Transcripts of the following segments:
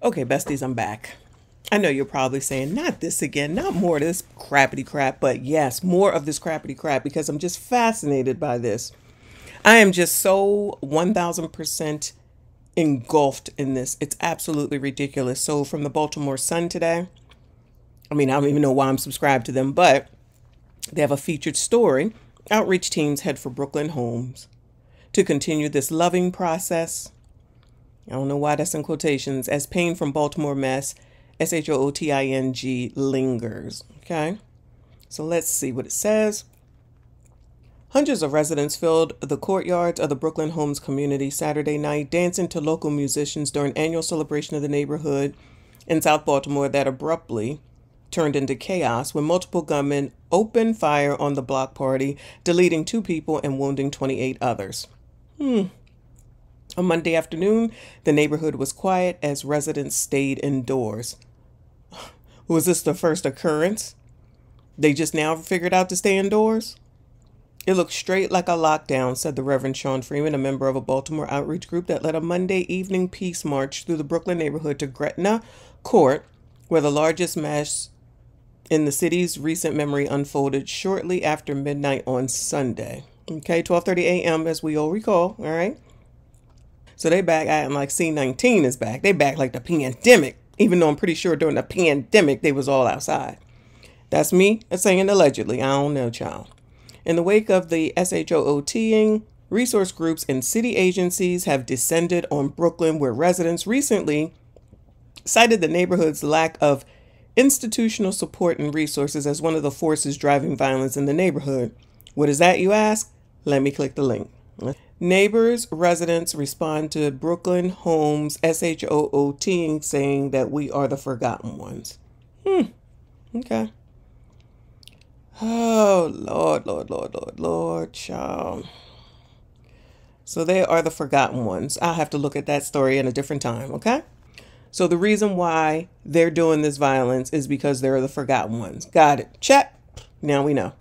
Okay, besties, I'm back. I know you're probably saying, not this again, not more of this crappity crap, but yes, more of this crappity crap because I'm just fascinated by this. I am just so 1000% engulfed in this. It's absolutely ridiculous. So from the Baltimore Sun today, I don't even know why I'm subscribed to them, but they have a featured story. Outreach teams head for Brooklyn homes to continue this loving process. I don't know why that's in quotations, as pain from Baltimore mess, SHOOTING, lingers. Okay, so let's see what it says. Hundreds of residents filled the courtyards of the Brooklyn Homes community Saturday night, dancing to local musicians during annual celebration of the neighborhood in South Baltimore that abruptly turned into chaos when multiple gunmen opened fire on the block party, deleting 2 people and wounding 28 others. On Monday afternoon, the neighborhood was quiet as residents stayed indoors. Was this the first occurrence? They just now figured out to stay indoors? It looks straight like a lockdown, said the Reverend Sean Freeman, a member of a Baltimore outreach group that led a Monday evening peace march through the Brooklyn neighborhood to Gretna Court, where the largest mass in the city's recent memory unfolded shortly after midnight on Sunday. Okay, 12:30 a.m. as we all recall, all right? So they back acting like C-19 is back. They back like the pandemic, even though I'm pretty sure during the pandemic they was all outside. That's me saying allegedly. I don't know, child. In the wake of the SHOOTing, resource groups and city agencies have descended on Brooklyn, where residents recently cited the neighborhood's lack of institutional support and resources as one of the forces driving violence in the neighborhood. What is that, you ask? Let me click the link. Neighbors, residents respond to Brooklyn Homes SHOOTing, saying that we are the forgotten ones. Okay. Oh, Lord, child. So they are the forgotten ones. I'll have to look at that story in a different time, okay? So the reason why they're doing this violence is because they're the forgotten ones. Got it. Check. Now we know.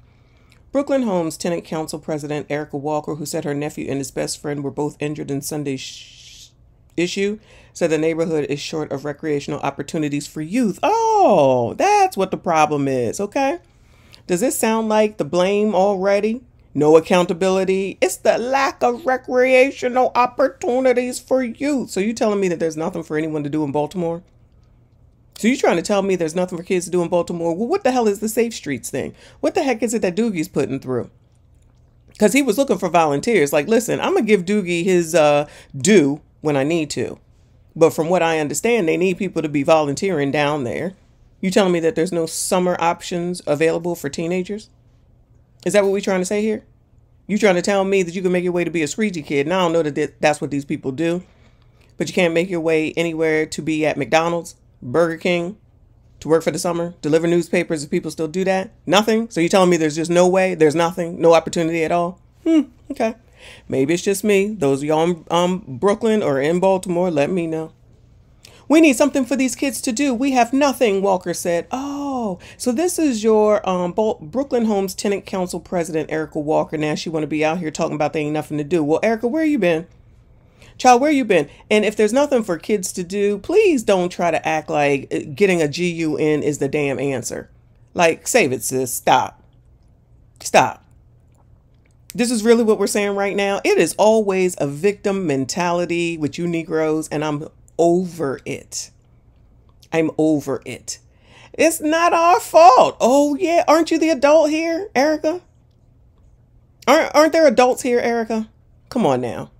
Brooklyn Homes Tenant Council President Erica Walker, who said her nephew and his best friend were both injured in Sunday's issue, said the neighborhood is short of recreational opportunities for youth. Oh, that's what the problem is, okay? Does this sound like the blame already? No accountability. It's the lack of recreational opportunities for youth. So you telling me that there's nothing for anyone to do in Baltimore? So you trying to tell me there's nothing for kids to do in Baltimore? Well, what the hell is the Safe Streets thing? What the heck is it that Doogie's putting through? Because he was looking for volunteers. Like, listen, I'm going to give Doogie his due when I need to. But from what I understand, they need people to be volunteering down there. You telling me that there's no summer options available for teenagers? Is that what we're trying to say here? You trying to tell me that you can make your way to be a squeegee kid? And I don't know that that's what these people do. But you can't make your way anywhere to be at McDonald's, Burger King, to work for the summer, deliver newspapers if people still do that? Nothing? So you telling me there's just no way? There's nothing? No opportunity at all? Okay. Maybe it's just me. Those of y'all in Brooklyn or in Baltimore, let me know. We need something for these kids to do. We have nothing, Walker said. Oh, so this is your Brooklyn Homes Tenant Council President, Erica Walker. Now she want to be out here talking about there ain't nothing to do. Well, Erica, where you been? Child, where you been? And if there's nothing for kids to do, please don't try to act like getting a GUN is the damn answer. Like, save it, sis. Stop. Stop. This is really what we're saying right now. It is always a victim mentality with you Negroes, and I'm over it. I'm over it. It's not our fault. Oh, yeah. Aren't you the adult here, Erica? Aren't there adults here, Erica? Come on now.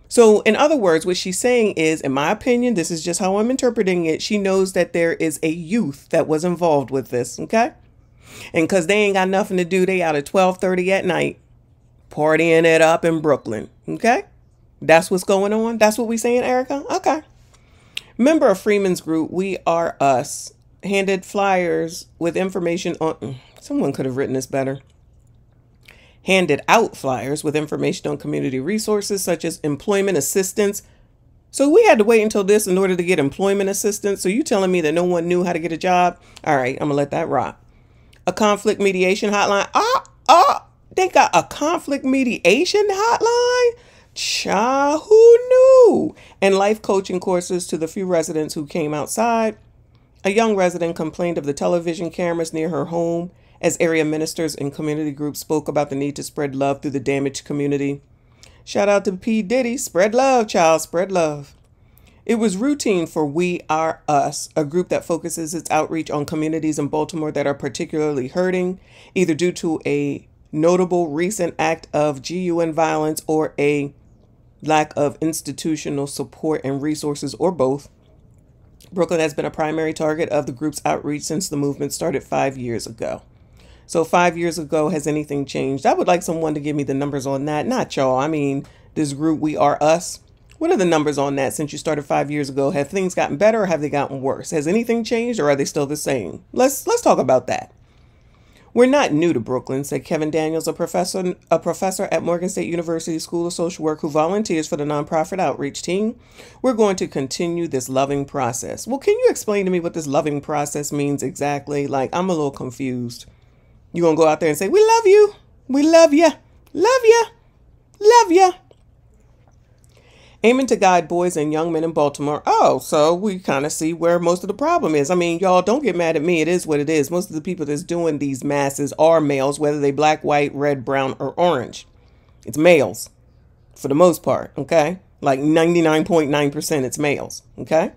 So in other words, what she's saying is, in my opinion, this is just how I'm interpreting it. She knows that there is a youth that was involved with this. Okay. And because they ain't got nothing to do, they out at 12:30 at night, partying it up in Brooklyn. Okay. That's what's going on. That's what we saying, Erica. Okay. Member of Freeman's group, We Are Us, handed flyers with information on, someone could have written this better. Handed out flyers with information on community resources such as employment assistance. So we had to wait until this in order to get employment assistance. So you telling me that no one knew how to get a job? All right, I'm gonna let that rock. A conflict mediation hotline. They got a conflict mediation hotline? Cha, who knew? And life coaching courses to the few residents who came outside. A young resident complained of the television cameras near her home as area ministers and community groups spoke about the need to spread love through the damaged community. Shout out to P. Diddy. Spread love, child. Spread love. It was routine for We Are Us, a group that focuses its outreach on communities in Baltimore that are particularly hurting, either due to a notable recent act of GUN violence or a lack of institutional support and resources, or both. Brooklyn has been a primary target of the group's outreach since the movement started 5 years ago. So 5 years ago, has anything changed? I would like someone to give me the numbers on that. Not y'all. I mean, this group, We Are Us. What are the numbers on that since you started 5 years ago? Have things gotten better or have they gotten worse? Has anything changed or are they still the same? Let's talk about that. We're not new to Brooklyn, said Kevin Daniels, a professor at Morgan State University School of Social Work who volunteers for the nonprofit outreach team. We're going to continue this loving process. Well, can you explain to me what this loving process means exactly? Like, I'm a little confused. You gonna go out there and say, we love you, we love you, love you, love you. Aiming to guide boys and young men in Baltimore. Oh, so we kind of see where most of the problem is. I mean, y'all, don't get mad at me. It is what it is. Most of the people that's doing these masses are males, whether they black, white, red, brown, or orange. It's males for the most part, okay? Like 99.9% it's males, okay?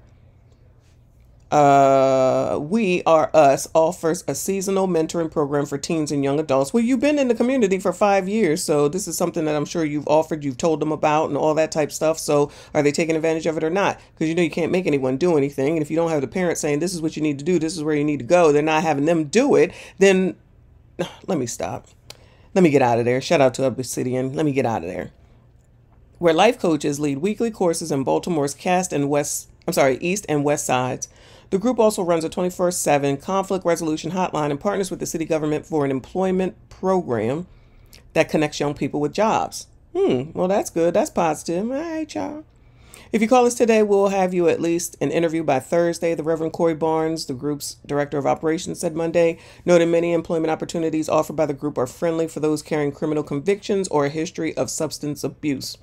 We Are Us offers a seasonal mentoring program for teens and young adults. Well, you've been in the community for 5 years, so this is something that I'm sure you've offered, you've told them about and all that type stuff. So are they taking advantage of it or not? Because you know you can't make anyone do anything. And if you don't have the parents saying this is what you need to do, this is where you need to go, they're not having them do it, then let me stop. Let me get out of there. Shout out to Obsidian. Let me get out of there. Where life coaches lead weekly courses in Baltimore's East and West sides. The group also runs a 24/7 conflict resolution hotline and partners with the city government for an employment program that connects young people with jobs. Well, that's good. That's positive. All right, y'all. If you call us today, we'll have you at least an interview by Thursday. The Reverend Corey Barnes, the group's director of operations, said Monday, noting many employment opportunities offered by the group are friendly for those carrying criminal convictions or a history of substance abuse.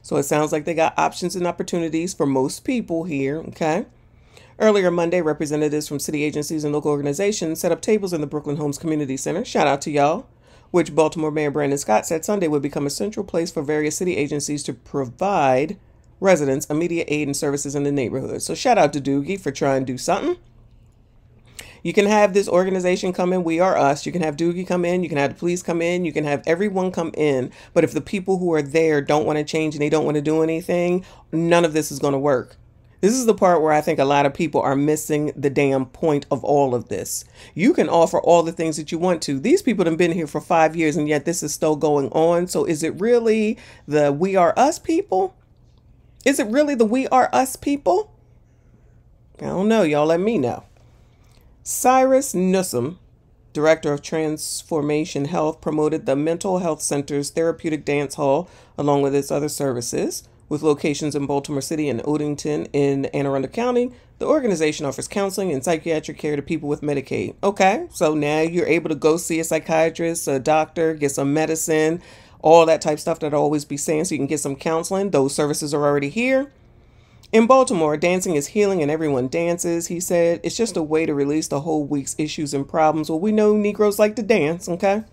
So it sounds like they got options and opportunities for most people here, okay? Earlier Monday, representatives from city agencies and local organizations set up tables in the Brooklyn Homes Community Center, shout out to y'all, which Baltimore Mayor Brandon Scott said Sunday would become a central place for various city agencies to provide residents immediate aid and services in the neighborhood. So shout out to Doogie for trying to do something. You can have this organization come in, We Are Us. You can have Doogie come in. You can have the police come in. You can have everyone come in. But if the people who are there don't want to change and they don't want to do anything, none of this is going to work. This is the part where I think a lot of people are missing the damn point of all of this. You can offer all the things that you want to. These people have been here for 5 years and yet this is still going on. So is it really the We Are Us people? Is it really the We Are Us people? I don't know. Y'all let me know. Cyrus Newsom, Director of Transformation Health, promoted the Mental Health Center's Therapeutic Dance Hall along with its other services. With locations in Baltimore City and Odenton in Anne Arundel County, the organization offers counseling and psychiatric care to people with Medicaid. Okay, so now you're able to go see a psychiatrist, a doctor, get some medicine, all that type of stuff that I'll always be saying, so you can get some counseling. Those services are already here. In Baltimore, dancing is healing and everyone dances, he said. It's just a way to release the whole week's issues and problems. Well, we know Negroes like to dance, okay?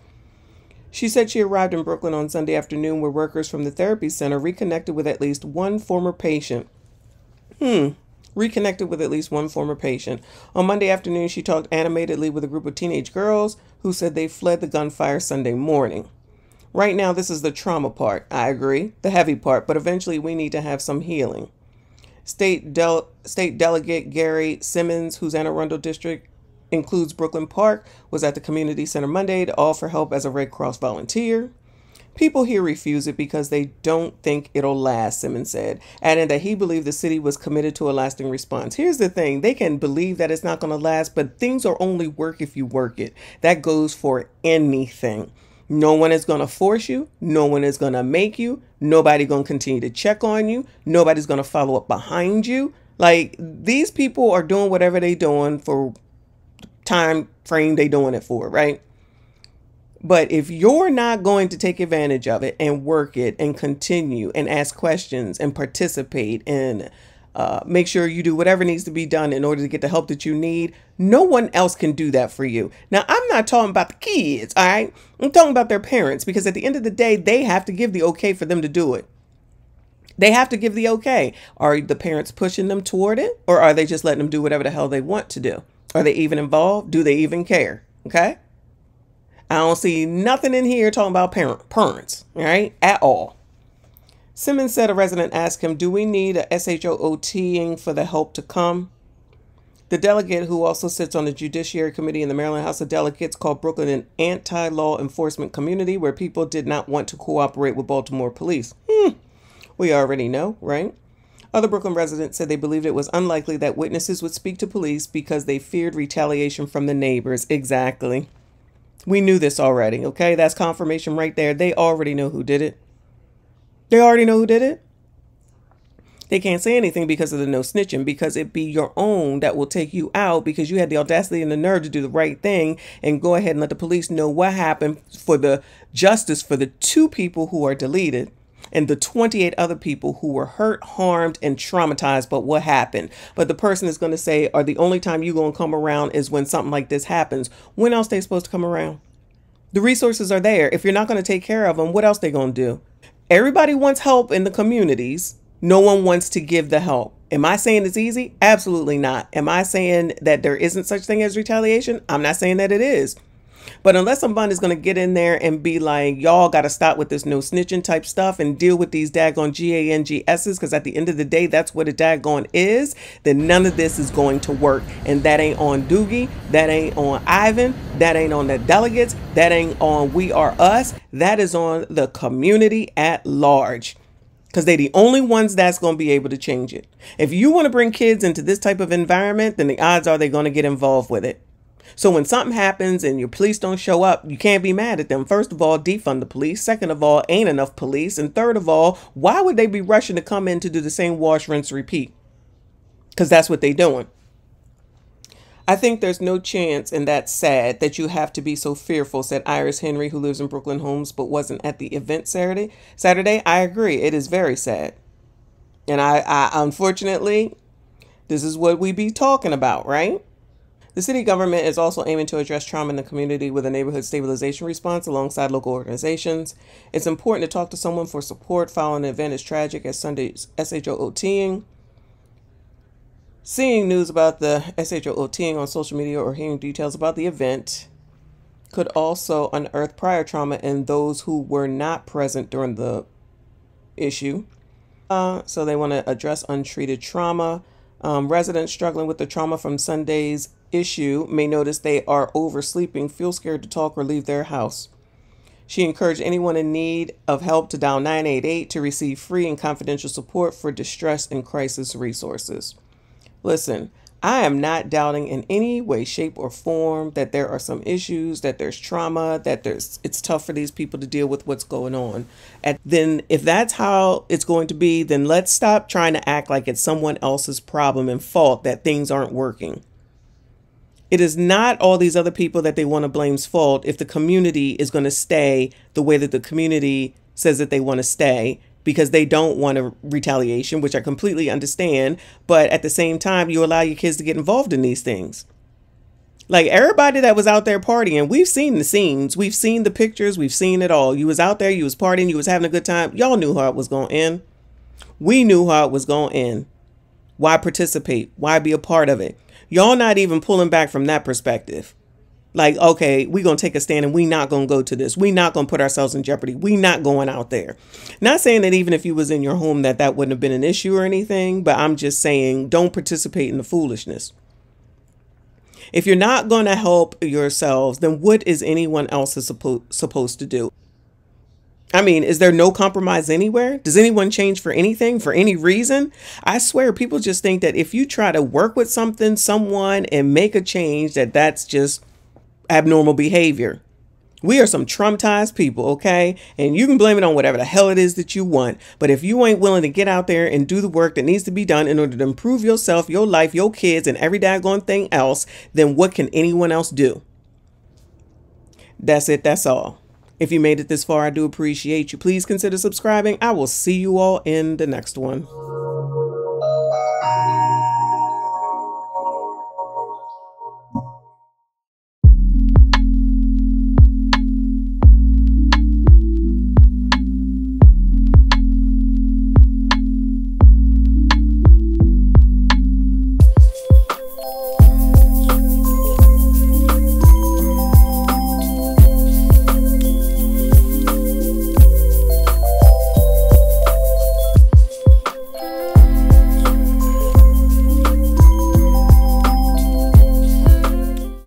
She said she arrived in Brooklyn on Sunday afternoon where workers from the therapy center reconnected with at least one former patient. Reconnected with at least one former patient. On Monday afternoon, she talked animatedly with a group of teenage girls who said they fled the gunfire Sunday morning. Right now, this is the trauma part. I agree. The heavy part. But eventually, we need to have some healing. State Delegate Gary Simmons, whose Anne Arundel district includes Brooklyn Park, was at the community center Monday to offer help as a Red Cross volunteer. People here refuse it because they don't think it'll last, Simmons said, adding that he believed the city was committed to a lasting response. Here's the thing. They can believe that it's not going to last, but things are only work if you work it. That goes for anything. No one is going to force you. No one is going to make you. Nobody's going to continue to check on you. Nobody's going to follow up behind you. Like, these people are doing whatever they're doing for time frame they doing it for, right? But if you're not going to take advantage of it and work it and continue and ask questions and participate and make sure you do whatever needs to be done in order to get the help that you need, no one else can do that for you. Now, I'm not talking about the kids, all right? I'm talking about their parents, because at the end of the day, they have to give the okay for them to do it. They have to give the okay. Are the parents pushing them toward it, or are they just letting them do whatever the hell they want to do? Are they even involved? Do they even care? Okay? I don't see nothing in here talking about parents, all right, at all. Simmons said a resident asked him, do we need a SHOOTing for the help to come? The delegate, who also sits on the Judiciary Committee in the Maryland House of Delegates, called Brooklyn an anti-law enforcement community where people did not want to cooperate with Baltimore police. We already know, right? Other Brooklyn residents said they believed it was unlikely that witnesses would speak to police because they feared retaliation from the neighbors. Exactly. We knew this already, okay? That's confirmation right there. They already know who did it. They already know who did it. They can't say anything because of the no snitching, because it be your own that will take you out because you had the audacity and the nerve to do the right thing and go ahead and let the police know what happened, for the justice for the 2 people who are deleted and the 28 other people who were hurt, harmed, and traumatized. But what happened? But the person is going to say, or the only time you're going to come around is when something like this happens. When else they supposed to come around? The resources are there. If you're not going to take care of them, what else they going to do? Everybody wants help in the communities. No one wants to give the help. Am I saying it's easy? Absolutely not. Am I saying that there isn't such thing as retaliation? I'm not saying that it is. But unless somebody is going to get in there and be like, y'all got to stop with this no snitching type stuff and deal with these daggone GANGSs, because at the end of the day, that's what a daggone is, then none of this is going to work. And that ain't on Doogie. That ain't on Ivan. That ain't on the delegates. That ain't on We Are Us. That is on the community at large, because they're the only ones that's going to be able to change it. If you want to bring kids into this type of environment, then the odds are they're going to get involved with it. So when something happens and your police don't show up, you can't be mad at them. First of all, defund the police. Second of all, ain't enough police. And third of all, why would they be rushing to come in to do the same wash, rinse, repeat? Because that's what they're doing. I think there's no chance, and that's sad, that you have to be so fearful, said Iris Henry, who lives in Brooklyn Homes but wasn't at the event Saturday. I agree. It is very sad. And I unfortunately, this is what we be talking about, right? The city government is also aiming to address trauma in the community with a neighborhood stabilization response alongside local organizations. It's important to talk to someone for support following an event as tragic as Sunday's SHOOTing. Seeing news about the SHOOTing on social media or hearing details about the event could also unearth prior trauma in those who were not present during the issue. So they want to address untreated trauma. Residents struggling with the trauma from Sunday's issue may notice they are oversleeping, feel scared to talk, or leave their house. She encouraged anyone in need of help to dial 988 to receive free and confidential support for distress and crisis resources. Listen, I am not doubting in any way, shape, or form that there are some issues, that there's trauma, that it's tough for these people to deal with what's going on. And then if that's how it's going to be, then let's stop trying to act like it's someone else's problem and fault that things aren't working. It is not all these other people that they want to blame's fault if the community is going to stay the way that the community says that they want to stay, because they don't want a retaliation, which I completely understand. But at the same time, you allow your kids to get involved in these things. Like everybody that was out there partying, we've seen the scenes, we've seen the pictures, we've seen it all. You was out there, you was partying, you was having a good time. Y'all knew how it was going to end. We knew how it was going to end. Why participate? Why be a part of it? Y'all not even pulling back from that perspective. Like, okay, we're going to take a stand and we're not going to go to this. We're not going to put ourselves in jeopardy. We're not going out there. Not saying that even if you was in your home that wouldn't have been an issue or anything, but I'm just saying don't participate in the foolishness. If you're not going to help yourselves, then what is anyone else supposed to do? I mean, is there no compromise anywhere? Does anyone change for anything, for any reason? I swear people just think that if you try to work with someone and make a change, that's just abnormal behavior. We are some traumatized people, okay? And you can blame it on whatever the hell it is that you want. But if you ain't willing to get out there and do the work that needs to be done in order to improve yourself, your life, your kids, and every daggone thing else, then what can anyone else do? That's it. That's all. If you made it this far, I do appreciate you. Please consider subscribing. I will see you all in the next one.